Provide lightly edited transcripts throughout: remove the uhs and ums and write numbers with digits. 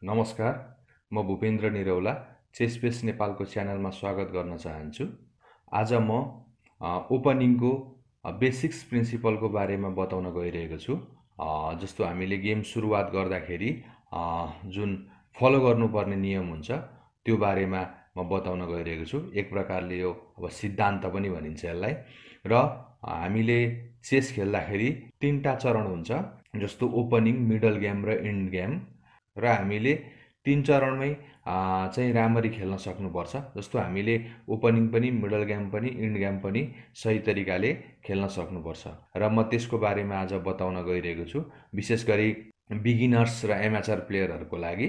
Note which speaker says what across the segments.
Speaker 1: नमस्कार, म भूपेन्द्र निरौला चेसपेस नेपालको च्यानलमा स्वागत गर्न चाहन्छु। आज म ओपनिङको बेसिक्स प्रिन्सिपलको बारेमा बताउन गइरहेको छु। जस्तो हामीले गेम सुरुवात गर्दाखेरि जुन फलो गर्नुपर्ने नियम हुन्छ त्यो बारेमा म बताउन गइरहेको छु। एक प्रकारले यो अब सिद्धान्त पनि भनिन्छ यसलाई। र हामीले चेस खेल्दाखेरि 3टा चरण हुन्छ, जस्तो ओपनिङ, मिडल गेम र एन्ड गेम। र हामीले 3 चरणमै चाहिँ राम्ररी खेल्न सक्नुपर्छ। जस्तो हामीले ओपनिङ पनि, मिडल गेम पनि, इन्ड गेम पनि सही तरिकाले खेल्न सक्नुपर्छ। र म त्यसको बारेमा आज बताउन गइरहेको छु। विशेष गरी बिगिनर्स र एमेचर प्लेयरहरूको लागि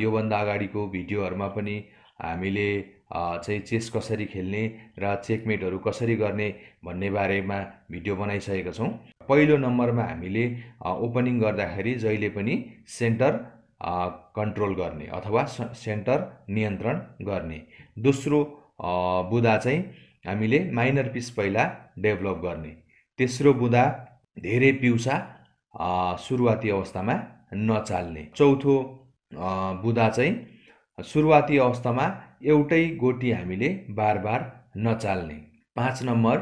Speaker 1: योभन्दा अगाडिको भिडियोहरूमा पनि हामीले चाहिँ चेस कसरी खेल्ने र चेकमेटहरू कसरी गर्ने भन्ने बारेमा भिडियो बनाइसकेका छौँ। पहिलो नम्बरमा हामीले ओपनिङ गर्दाखेरि जहिले पनि सेन्टर कन्ट्रोल गर्ने अथवा सेन्टर नियन्त्रण गर्ने। दोस्रो बुँदा चाहिँ हामीले माइनर पिस पहिला डेभलप गर्ने। तेस्रो बुँदा धेरै पिउसा सुरुवाती अवस्थामा नचाल्ने। चौथो बुँदा चाहिँ सुरुवाती अवस्थामा एउटै गोटी हामीले बार बार नचाल्ने। 5 नम्बर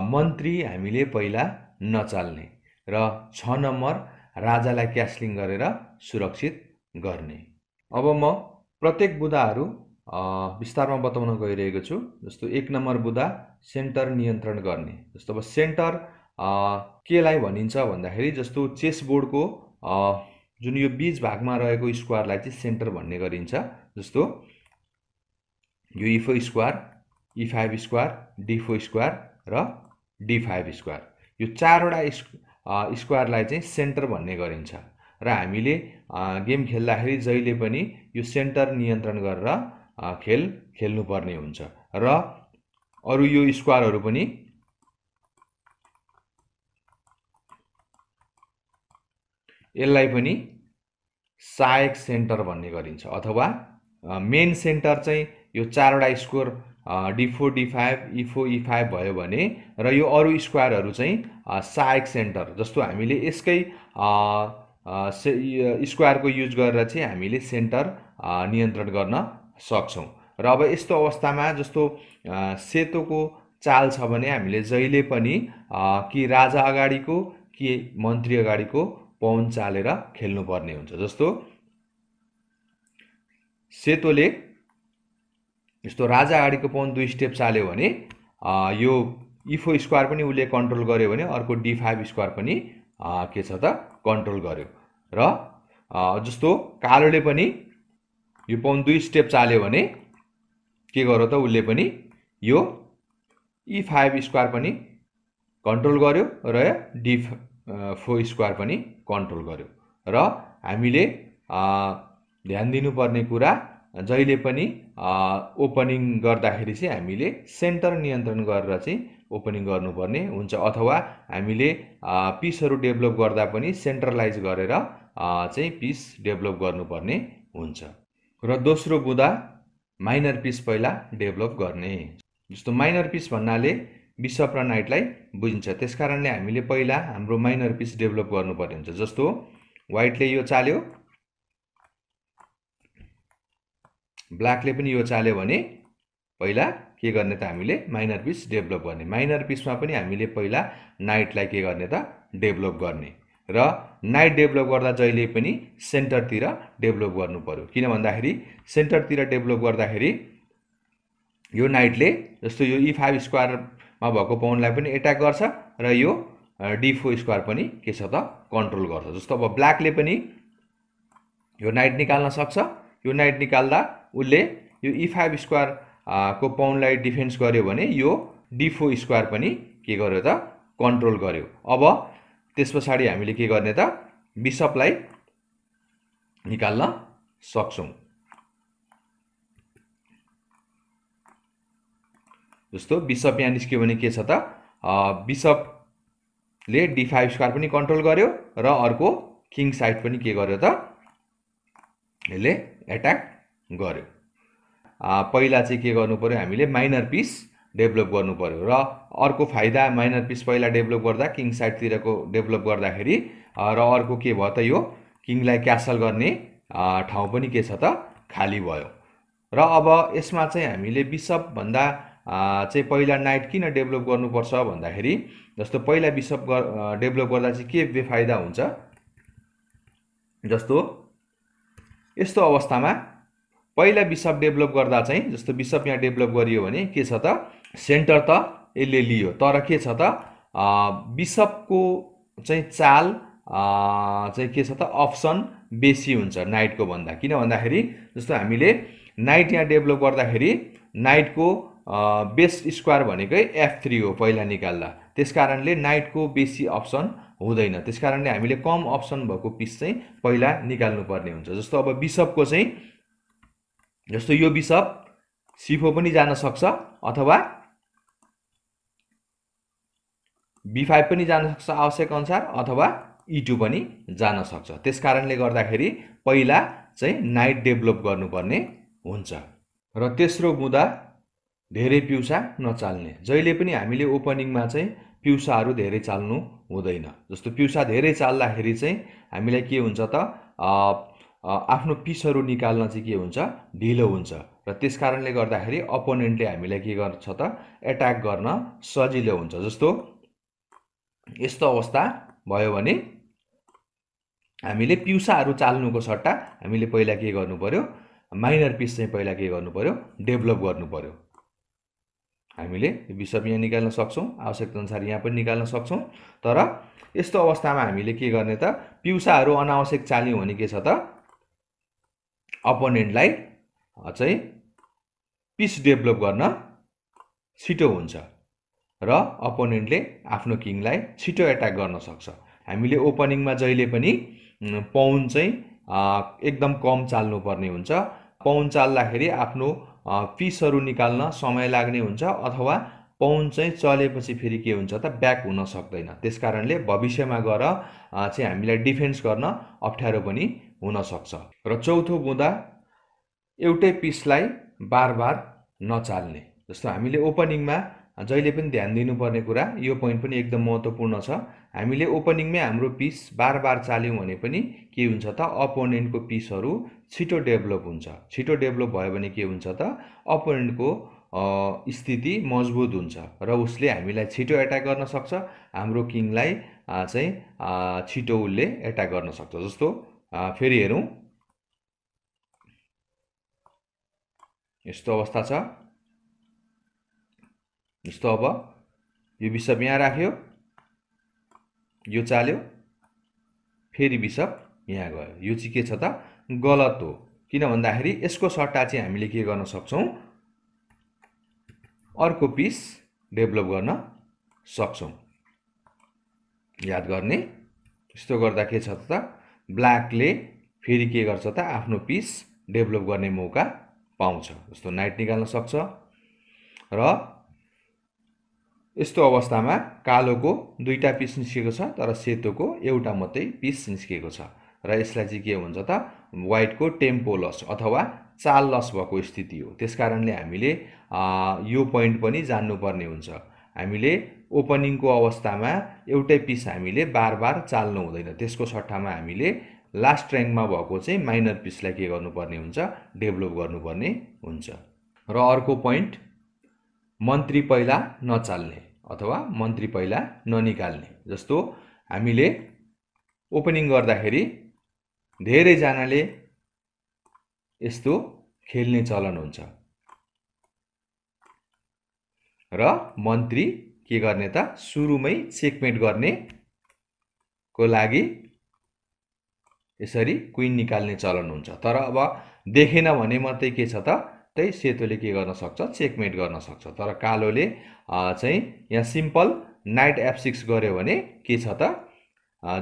Speaker 1: मन्त्री हामीले पहिला नचाल्ने। र 6 नम्बर राजालाई क्यासलिङ गरेर सुरक्षित गर्ने। अब म प्रत्येक बुँदाहरू विस्तारमा बताउन गइरहेको छु। जस्तो 1 नम्बर बुँदा सेन्टर नियन्त्रण गर्ने। जस्तो अब सेन्टर केलाई भनिन्छ भन्दाखेरि, जस्तो चेस बोर्डको जुन यो बीच भागमा रहेको स्क्वायरलाई चाहिँ सेन्टर भन्ने गरिन्छ। जस्तो यो E4 square, E5 square, D4 square र D5 स्क्वायर, यो 4वटा स्क्वायरलाई चाहिँ सेन्टर भन्ने गरिन्छ। र हामीले गेम खेल्दाखेरि जहिले पनि यो सेन्टर नियन्त्रण गरेर खेल खेल्नुपर्ने हुन्छ। र अरू यो स्क्वायरहरू पनि यसलाई पनि सहायक सेन्टर भन्ने गरिन्छ। अथवा मेन सेन्टर चाहिँ यो 4वटा square D4, D5, E4, E5 भयो भने, र यो अरू स्क्वायरहरू चाहिँ सहायक सेन्टर। जस्तो हामीले यसकै स्क्वायरको युज गरेर चाहिँ हामीले सेन्टर नियन्त्रण गर्न सक्छौँ। र अब यस्तो अवस्थामा जस्तो सेतोको चाल छ भने हामीले जहिले पनि कि राजा अगाडिको कि मन्त्री अगाडिको पाउन चालेर खेल्नुपर्ने हुन्छ। जस्तो सेतोले यस्तो राजा अगाडिको पाउन 2 स्टेप चाल्यो भने यो E4 स्क्वायर पनि उसले कन्ट्रोल गर्यो भने अर्को D5 स्क्वायर पनि के छ त कन्ट्रोल गर्यो। र जस्तो कालोले पनि यो पाउन 2 स्टेप चाल्यो भने के गर्यो त उसले पनि यो E5 स्क्वायर पनि कन्ट्रोल गर्यो र D4 स्क्वायर पनि कन्ट्रोल गर्यो। र हामीले ध्यान दिनुपर्ने कुरा, जहिले पनि ओपनिङ गर्दाखेरि चाहिँ हामीले सेन्टर नियन्त्रण गरेर चाहिँ ओपनिङ गर्नुपर्ने हुन्छ। अथवा हामीले पिसहरू डेभलप गर्दा पनि सेन्ट्रलाइज गरेर चाहिँ पिस डेभलप गर्नुपर्ने हुन्छ। र दोस्रो बुँदा माइनर पिस पहिला डेभलप गर्ने। जस्तो माइनर पिस भन्नाले बिसप र नाइटलाई बुझिन्छ। त्यसकारणले हामीले पहिला हाम्रो माइनर पिस डेभलप गर्नुपर्ने हुन्छ। जस्तो व्हाइटले यो चाल्यो, ब्ल्याकले पनि यो चाल्यो भने पहिला के गर्ने त हामीले माइनर पिस डेभलप गर्ने। माइनर पिसमा पनि हामीले पहिला नाइटलाई के गर्ने त डेभलप गर्ने। र नाइट डेभलप गर्दा जहिले पनि सेन्टरतिर डेभलप गर्नु पर्यो। किन भन्दाखेरि सेन्टरतिर डेभलप गर्दाखेरि यो नाइटले जस्तो यो E5 स्क्वायरमा भएको पाउनलाई पनि एट्याक गर्छ र यो D4 स्क्वायर पनि के छ त कन्ट्रोल गर्छ। जस्तो अब ब्ल्याकले पनि यो नाइट निकाल्न सक्छ। यो नाइट निकाल्दा उसले यो E5 स्क्वायर को पाउनलाई डिफेन्स गर्यो भने यो D4 स्क्वायर पनि के गर्यो त कन्ट्रोल गर्यो। अब त्यस पछाडि हामीले के गर्ने त बिसपलाई निकाल्न सक्छौँ। जस्तो बिसप यहाँ निस्क्यो भने के छ त बिसपले D5 स्क्वायर पनि कन्ट्रोल गर्यो र अर्को किङ साइड पनि के गर्यो त यसले एट्याक गर्यो। पहिला चाहिँ के गर्नु पर्यो, हामीले माइनर पिस डेभलप गर्नु पर्यो। र अर्को फाइदा माइनर पिस पहिला डेभलप गर्दा किङ साइडतिरको डेभलप गर्दाखेरि र अर्को के भयो त यो किङलाई क्यासल गर्ने ठाउँ पनि के छ त खाली भयो। र अब यसमा चाहिँ हामीले बिसप भन्दा चाहिँ पहिला नाइट किन डेभलप गर्नुपर्छ भन्दाखेरि जस्तो पहिला बिसप डेभलप गर्दा चाहिँ के बेफाइदा हुन्छ, जस्तो यस्तो अवस्थामा पहिला बिसप डेभलप गर्दा चाहिँ जस्तो बिसप यहाँ डेभलप गरियो भने के छ त सेन्टर त यसले लियो, तर के छ त बिसपको चाहिँ चाल चाहिँ के छ त अप्सन बेसी हुन्छ नाइटको भन्दा। किन भन्दाखेरि जस्तो हामीले नाइट यहाँ डेभलप गर्दाखेरि नाइटको बेस्ट स्क्वायर भनेकै F3 हो पहिला निकाल्दा, त्यस कारणले नाइटको बेसी अप्सन हुँदैन, त्यस कारणले हामीले कम अप्सन भएको पिस चाहिँ पहिला निकाल्नु पर्ने हुन्छ। जस्तो अब बिसपको चाहिँ जस्तो यो बिसप C4 पनि जान सक्छ अथवा B5 पनि जान सक्छ आवश्यक अनुसार, अथवा E2 पनि जान सक्छ। त्यस कारणले गर्दाखेरि पहिला चाहिँ नाइट डेभलप गर्नुपर्ने हुन्छ। र तेस्रो मुद्दा धेरै पिउसा नचाल्ने। जहिले पनि हामीले ओपनिङमा चाहिँ पिउसाहरू धेरै चाल्नु हुँदैन। जस्तो पिउसा धेरै चाल्दाखेरि चाहिँ हामीलाई के हुन्छ त आफ्नो पिसहरू निकाल्न चाहिँ के हुन्छ ढिलो हुन्छ, र त्यस कारणले गर्दाखेरि अपोनेन्टले हामीलाई के गर्छ त एट्याक गर्न सजिलो हुन्छ। जस्तो यस्तो अवस्था भयो भने हामीले पिउसाहरू चाल्नुको सट्टा हामीले पहिला के गर्नु पर्यो, माइनर पिस चाहिँ पहिला के गर्नु पर्यो डेभलप गर्नु पर्यो। हामीले बिसप यहाँ निकाल्न सक्छौँ, आवश्यकता अनुसार यहाँ पनि निकाल्न सक्छौँ, तर यस्तो अवस्थामा हामीले के गर्ने त पिउसाहरू अनावश्यक चाल्यौँ भने के छ त अपोनेन्टलाई चाहिँ पिस डेभलप गर्न छिटो हुन्छ र अपोनेन्टले आफ्नो किङलाई छिटो एट्याक गर्न सक्छ। हामीले ओपनिङमा जहिले पनि पाउन चाहिँ एकदम कम चाल्नु पर्ने हुन्छ। पाउन चाल्दाखेरि आफ्नो पिसहरू निकाल्न समय लाग्ने हुन्छ, अथवा पाउन चाहिँ चलेपछि फेरि के हुन्छ त ब्याक हुन सक्दैन। त्यसकारणले भविष्यमा गएर चाहिँ हामीलाई डिफेन्स गर्न अप्ठ्यारो पनि हुन सक्छ। र चौथो मुद्दा एउटै पिसलाई बार बार नचाल्ने। जस्तो हामीले ओपनिङमा जहिले पनि ध्यान दिनुपर्ने कुरा, यो पोइन्ट पनि एकदम महत्त्वपूर्ण छ। हामीले ओपनिङमै हाम्रो पिस बार बार चाल्यौँ भने पनि के हुन्छ त अपोनेन्टको पिसहरू छिटो डेभलप हुन्छ। छिटो डेभलप भयो भने के हुन्छ त अपोनेन्टको स्थिति मजबुत हुन्छ र उसले हामीलाई छिटो एट्याक गर्न सक्छ, हाम्रो किङलाई चाहिँ छिटो उसले एट्याक गर्न सक्छ। जस्तो फेरि हेरौँ, यस्तो अवस्था छ। जस्तो अब यो बिसप यहाँ राख्यो, यो चाल्यो, फेरि बिसप यहाँ गयो, यो चाहिँ के छ त गलत हो। किन भन्दाखेरि यसको सट्टा चाहिँ हामीले के गर्न सक्छौँ अर्को पिस डेभलप गर्न सक्छौँ। याद गर्ने, यस्तो गर्दा के छ त ब्ल्याकले फेरि के गर्छ त आफ्नो पिस डेभलप गर्ने मौका पाउँछ। जस्तो नाइट निकाल्न सक्छ, र यस्तो अवस्थामा कालोको दुईटा पिस निस्केको छ तर सेतोको एउटा मात्रै पिस निस्केको छ, र यसलाई चाहिँ के हुन्छ त व्हाइटको टेम्पो लस अथवा चाल लस भएको स्थिति हो। त्यसकारणले हामीले यो पोइन्ट पनि जान्नुपर्ने हुन्छ। हामीले ओपनिङको अवस्थामा एउटै पिस हामीले बार बार चाल्नु हुँदैन, त्यसको सट्टामा हामीले लास्ट र्याङ्कमा भएको चाहिँ माइनर पिसलाई के गर्नुपर्ने हुन्छ डेभलप गर्नुपर्ने हुन्छ। र अर्को पोइन्ट मन्त्री पहिला नचाल्ने अथवा मन्त्री पहिला ननिकाल्ने। जस्तो हामीले ओपनिङ गर्दाखेरि धेरैजनाले यस्तो खेल्ने चलन हुन्छ, र मन्त्री के गर्ने त सुरुमै चेकमेट गर्ने को लागि यसरी क्वीन निकाल्ने चलन हुन्छ। तर अब देखेन भने मात्रै के छ त त्यही सेतोले के गर्न सक्छ चेकमेट गर्न सक्छ। तर कालोले चाहिँ यहाँ सिम्पल नाइट F6 गर्यो भने के छ त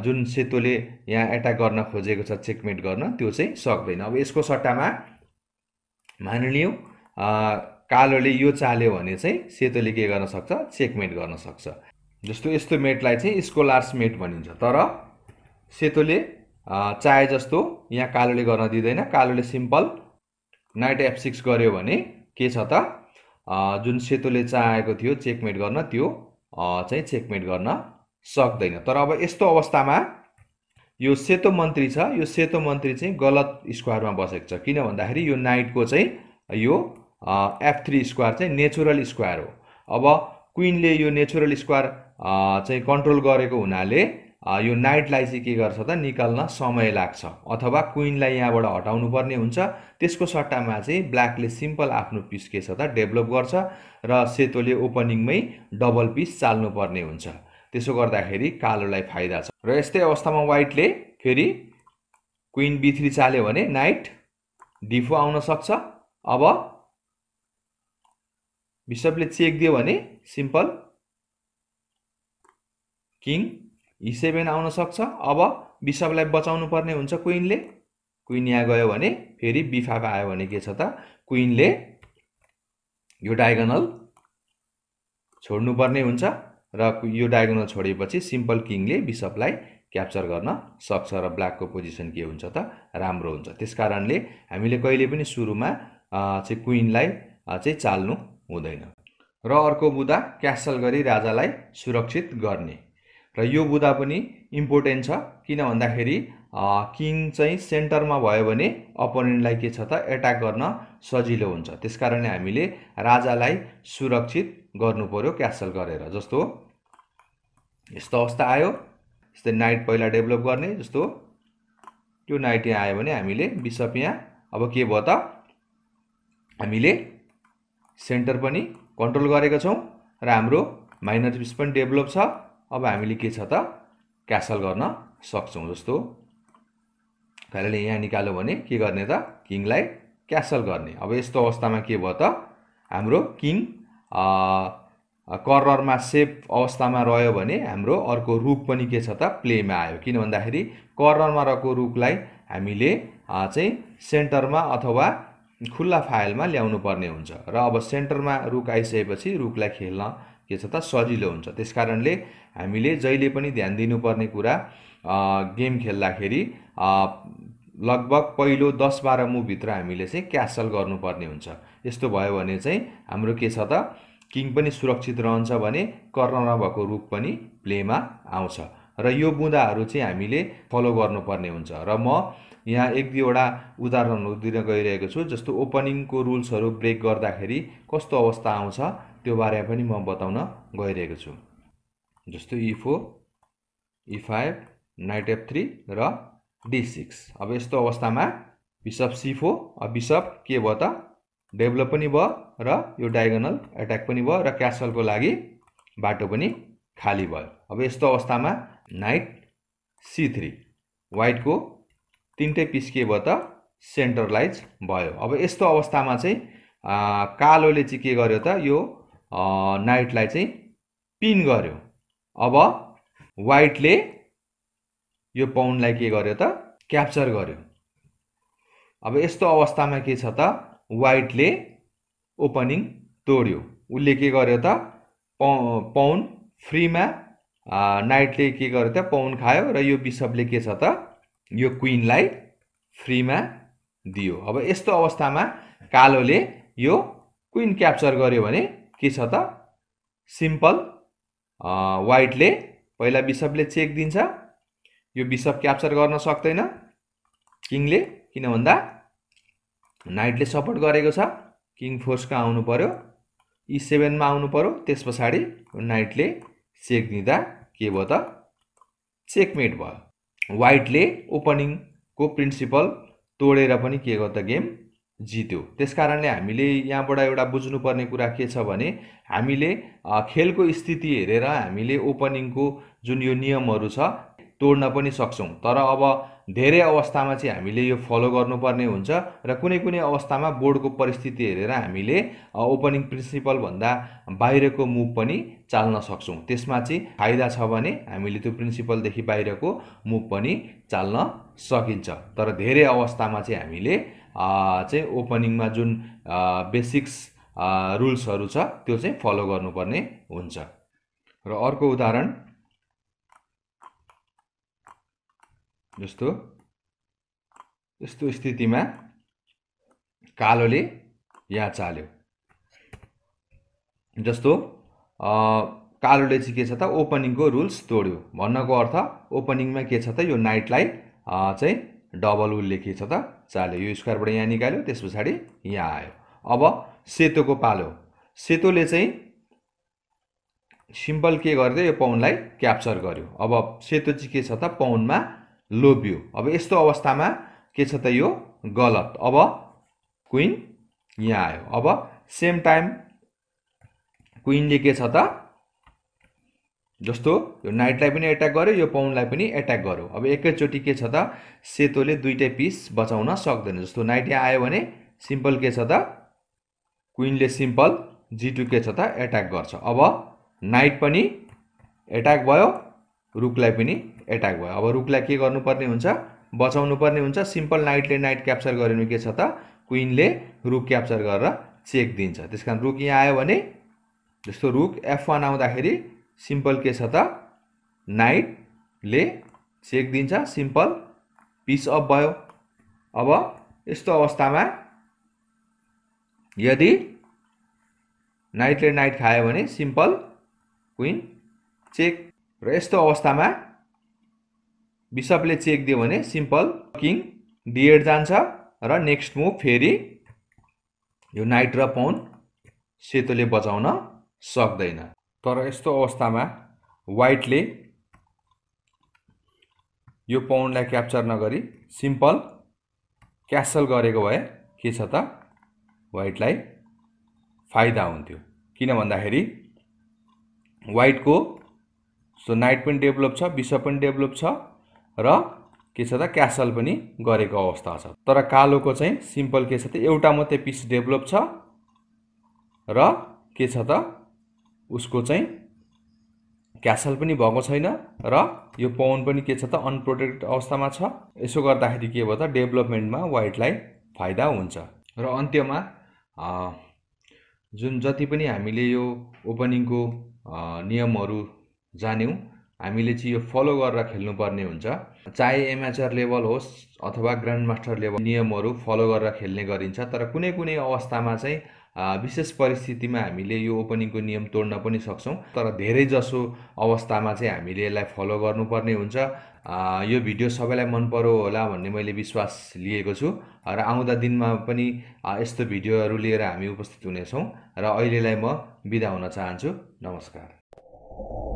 Speaker 1: जुन सेतोले यहाँ एट्याक गर्न खोजेको छ चेकमेट गर्न त्यो चाहिँ सक्दैन। अब यसको सट्टामा मानिलियौँ कालोले यो चाल्यो भने चाहिँ सेतोले के गर्न सक्छ चेकमेट गर्न सक्छ। जस्तो यस्तो मेटलाई चाहिँ स्कोलार्स मेट भनिन्छ, तर सेतोले चाहे जस्तो यहाँ कालोले गर्न दिँदैन। कालोले सिम्पल नाइट F6 गर्यो भने के छ त जुन सेतोले चाहेको थियो चेकमेट गर्न त्यो चाहिँ चेकमेट गर्न सक्दैन। तर अब यस्तो अवस्थामा यो सेतो मन्त्री छ, यो सेतो मन्त्री चाहिँ गलत स्क्वायरमा बसेको छ। किन भन्दाखेरि यो नाइटको चाहिँ यो F3 स्क्वायर चाहिँ नेचुरल स्क्वायर हो। अब क्वीनले यो नेचुरल स्क्वायर चाहिँ कन्ट्रोल गरेको हुनाले यो नाइटलाई चाहिँ के गर्छ त निकाल्न समय लाग्छ, अथवा क्वीनलाई यहाँबाट हटाउनु पर्ने हुन्छ। त्यसको सट्टामा चाहिँ ब्ल्याकले सिम्पल आफ्नो पिस के छ त डेभलप गर्छ र सेतोले ओपनिङमै डबल पिस चाल्नु पर्ने हुन्छ। त्यसो गर्दाखेरि कालोलाई फाइदा छ। र यस्तै अवस्थामा व्हाइटले फेरि क्वीन B3 चाल्यो भने नाइट D4 आउन सक्छ। अब बिशपले चेक दियो भने सिम्पल किङ E7 आउन सक्छ। अब बिशपलाई बचाउनु पर्ने हुन्छ क्वीनले। क्वीन यहाँ गयो भने फेरि B5 आयो भने के छ त क्वीनले यो डायगोनल छोड्नु पर्ने हुन्छ र यो डायगोनल छोडेपछि सिम्पल किङले बिशपलाई क्याप्चर गर्न सक्छ र ब्ल्याकको पोजिसन के हुन्छ त राम्रो हुन्छ। त्यसकारणले हामीले कहिले पनि सुरुमा चाहिँ क्वीनलाई चाहिँ चाल्नु हुँदैन। र अर्को बुदा क्यासल गरी राजालाई सुरक्षित गर्ने, र यो बुदा पनि इम्पोर्टेन्ट छ। किन भन्दाखेरि किङ चाहिँ सेन्टरमा भयो भने अपोनेन्टलाई के छ त एट्याक गर्न सजिलो हुन्छ। त्यसकारणले हामीले राजालाई सुरक्षित गर्नु पर्यो क्यासल गरेर। जस्तो यस्तो अवस्था आयो, यस्तै नाइट पहिला डेभलप गर्ने, जस्तो त्यो नाइट यहाँ आयो भने हामीले बिशप यहाँ अब के भयो त हामीले सेन्टर पनि कन्ट्रोल गरेका छौँ र हाम्रो माइनर पिस पनि डेभलप छ। अब हामीले के छ त क्यासल गर्न सक्छौँ। जस्तो कहिलेले यहाँ निकाल्यो भने के गर्ने त किङलाई क्यासल गर्ने। अब यस्तो अवस्थामा के भयो त हाम्रो किङ कर्नरमा सेफ अवस्थामा रह्यो भने हाम्रो अर्को रुक पनि के छ त प्लेमा आयो। किन भन्दाखेरि कर्नरमा रहेको रुकलाई हामीले चाहिँ सेन्टरमा अथवा खुल्ला फाइलमा ल्याउनु पर्ने हुन्छ र अब सेन्टरमा रुक आइसकेपछि रुकलाई खेल्न के छ त सजिलो हुन्छ। त्यसकारणले हामीले जहिले पनि ध्यान दिनुपर्ने कुरा गेम खेल्दाखेरि लगभग पहिलो 10-12 मुभभित्र हामीले चाहिँ क्यासल गर्नुपर्ने हुन्छ। यस्तो भयो भने चाहिँ हाम्रो के छ त किङ पनि सुरक्षित रहन्छ भने कर्नरमा भएको रुक पनि प्लेमा आउँछ। र यो बुँदाहरू चाहिँ हामीले फलो गर्नुपर्ने हुन्छ। र म यहाँ 1-2वटा उदाहरणहरू दिन गइरहेको छु। जस्तो ओपनिङको रुल्सहरू ब्रेक गर्दाखेरि कस्तो अवस्था आउँछ त्यो बारेमा पनि म बताउन गइरहेको छु। जस्तो E4, E5, नाइट F3 र D6। अब यस्तो अवस्थामा बिशप C4, बिशप के भयो त डेभलप पनि भयो र यो डायगोनल एट्याक पनि भयो र क्यासलको लागि बाटो पनि खाली भयो। अब यस्तो अवस्थामा नाइट C3, व्हाइटको तीनटै पिस के भयो त सेन्टरलाइज भयो। अब यस्तो अवस्थामा चाहिँ कालोले चाहिँ के गर्यो त यो नाइटलाई चाहिँ पिन गर्यो। अब व्हाइटले यो पाउनलाई के गर्यो त क्याप्चर गर्यो। अब यस्तो अवस्थामा के छ त व्हाइटले ओपनिङ तोड्यो। उसले के गर्यो त पाउन फ्रीमा नाइटले के गर्यो त पाउन खायो र यो बिशपले के छ त यो क्वीनलाई फ्रीमा दियो। अब यस्तो अवस्थामा कालोले यो क्वीन क्याप्चर गर्यो भने के छ त सिम्पल व्हाइटले पहिला बिशपले चेक दिन्छ। यो बिशप क्याप्चर गर्न सक्दैन किङले, किन भन्दा नाइटले सपोर्ट गरेको छ। किङ फोर्समा आउनु पर्यो, E7 मा आउनु पर्यो। त्यस पछाडि नाइटले चेक दिँदा के भयो त चेकमेट भयो। व्हाइटले ओपनिङको प्रिन्सिपल तोडेर पनि के गर्यो त गेम जित्यो। त्यसकारणले हामीले यहाँबाट एउटा बुझ्नुपर्ने कुरा के छ भने हामीले खेलको स्थिति हेरेर हामीले ओपनिङको जुन यो नियमहरू छ तोड्न पनि सक्छौँ। तर अब धेरै अवस्थामा चाहिँ हामीले यो फलो गर्नुपर्ने हुन्छ र कुनै कुनै अवस्थामा बोर्डको परिस्थिति हेरेर हामीले ओपनिङ प्रिन्सिपल भन्दा बाहिरको मुभ पनि चाल्न सक्छौँ। त्यसमा चाहिँ फाइदा छ भने हामीले त्यो प्रिन्सिपलदेखि बाहिरको मुभ पनि चाल्न सकिन्छ। तर धेरै अवस्थामा चाहिँ हामीले चाहिँ ओपनिङमा जुन बेसिक्स रुल्सहरू छ त्यो चाहिँ फलो गर्नुपर्ने हुन्छ। र अर्को उदाहरण जस्तो यस्तो स्थितिमा कालोले यहाँ चाल्यो। जस्तो कालोले चाहिँ के छ त ओपनिङको रुल्स तोड्यो। भन्नको अर्थ ओपनिङमा के छ त यो नाइटलाई चाहिँ डबल उसले के छ त चाल्यो। यो स्क्वायरबाट यहाँ निकाल्यो, त्यस पछाडि यहाँ आयो। अब सेतोको पालो। सेतोले चाहिँ सिम्पल के गरिदियो, यो पाउनलाई क्याप्चर गर्यो। अब सेतो चाहिँ के छ त पाउनमा लोभ्यो। अब यस्तो अवस्थामा के छ त यो गलत। अब क्विन यहाँ आयो। अब सेम टाइम क्विनले के छ त जस्तो यो नाइटलाई पनि एट्याक गर्यो, यो पाउनलाई पनि एट्याक गर्यो। अब एकैचोटि के छ त सेतोले दुईटै पिस बचाउन सक्दैन। जस्तो नाइट यहाँ आयो भने सिम्पल के छ त क्विनले सिम्पल G2 के छ त एट्याक गर्छ। अब नाइट पनि एट्याक भयो, रुकलाई पनि एट्याक भयो। अब रुकलाई के गर्नुपर्ने हुन्छ, बचाउनु पर्ने हुन्छ। सिम्पल नाइटले नाइट क्याप्चर गर्यो भने के छ त क्विनले रुक क्याप्चर गरेर चेक दिन्छ। त्यसकारण रुक यहाँ आयो भने जस्तो रुक F1 आउँदाखेरि सिम्पल के छ त नाइटले चेक दिन्छ, सिम्पल पिस अफ भयो। अब यस्तो अवस्थामा यदि नाइटले नाइट खायो भने सिम्पल क्विन चेक। र यस्तो अवस्थामा बिशपले चेक दियो भने सिम्पल किङ D8 जान्छ र नेक्स्ट मुभ फेरि यो नाइट र पाउन सेतोले बचाउन सक्दैन। तर यस्तो अवस्थामा वाइटले यो पाउनलाई क्याप्चर नगरी सिम्पल क्यासल गरेको भए के छ त वाइटलाई फाइदा हुन्थ्यो। किन भन्दाखेरि वाइटको सो नाइट पनि डेभलप छ, बिशप पनि डेभलप छ र के छ त क्यासल पनि गरेको अवस्था छ। तर कालोको चाहिँ सिम्पल के छ त एउटा मात्रै पिस डेभलप छ र के छ त उसको चाहिँ क्यासल पनि भएको छैन र यो पाउन पनि के छ त अनप्रोटेक्टेड अवस्थामा छ। यसो गर्दाखेरि के भयो त डेभलपमेन्टमा वाइटलाई फाइदा हुन्छ। र अन्त्यमा जुन जति पनि हामीले यो ओपनिङको नियमहरू जान्यौँ, हामीले चाहिँ यो फलो गरेर खेल्नुपर्ने हुन्छ। चाहे एमेचर लेभल होस् अथवा ग्रान्ड मास्टर लेभल, नियमहरू फलो गरेर खेल्ने गरिन्छ। तर कुनै कुनै अवस्थामा चाहिँ विशेष परिस्थितिमा हामीले यो ओपनिङको नियम तोड्न पनि सक्छौँ। तर धेरै जसो अवस्थामा चाहिँ हामीले यसलाई फलो गर्नुपर्ने हुन्छ। यो भिडियो सबैलाई मन पर्यो होला भन्ने मैले विश्वास लिएको छु र आउँदा दिनमा पनि यस्तो भिडियोहरू लिएर हामी उपस्थित हुनेछौँ। र अहिलेलाई म बिदा हुन चाहन्छु। नमस्कार।